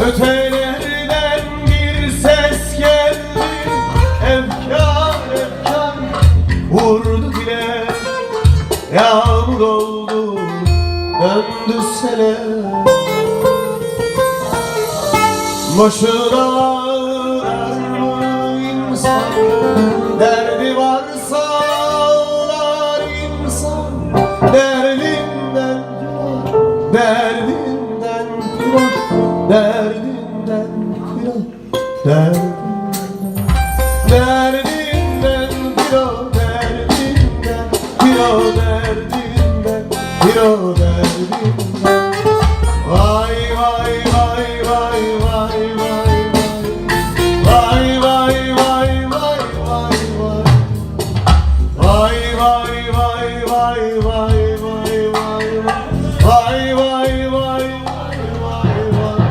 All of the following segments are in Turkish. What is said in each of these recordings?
Ötelerden bir ses geldi, efkar efkar vurdu dile. Yağmur oldu, döndü sele. Boşuna ağlar mı insan? Derdi varsa ağlar insan. Derdinden firar, derdinden firar, derdinden firar, derdinden firar, derdinden firar, derdinden firar, derdinden. Vay vay vay vay vay vay vay vay vay vay vay vay vay vay vay vay vay vay vay vay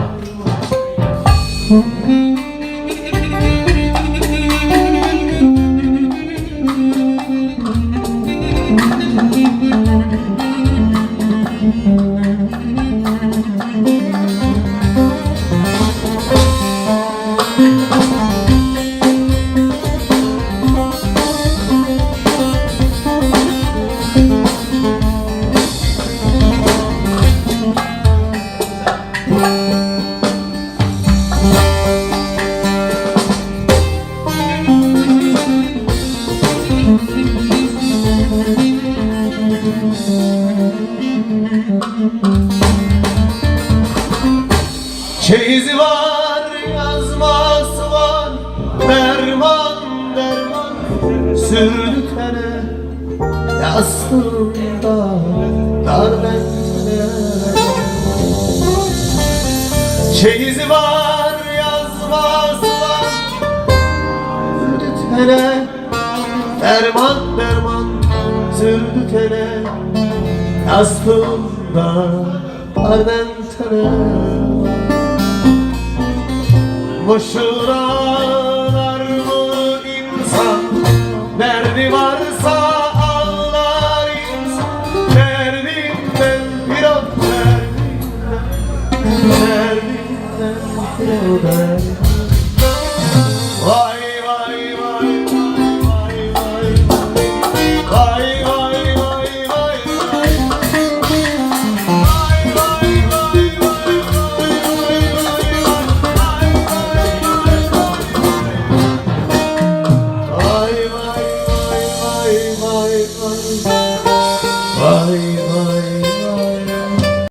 Çeyizi var, yazması var, derman derman sürdü tene. Yastığımda darbetene. Çeyizi var, yazması var, sürdü tene. Derman derman sürdü tene. Yastığımda darbetene. Boşuna ağlar mı insan? Derdi varsa ağlar insan. Derdinden firar, derdinden firar, derdinden firar.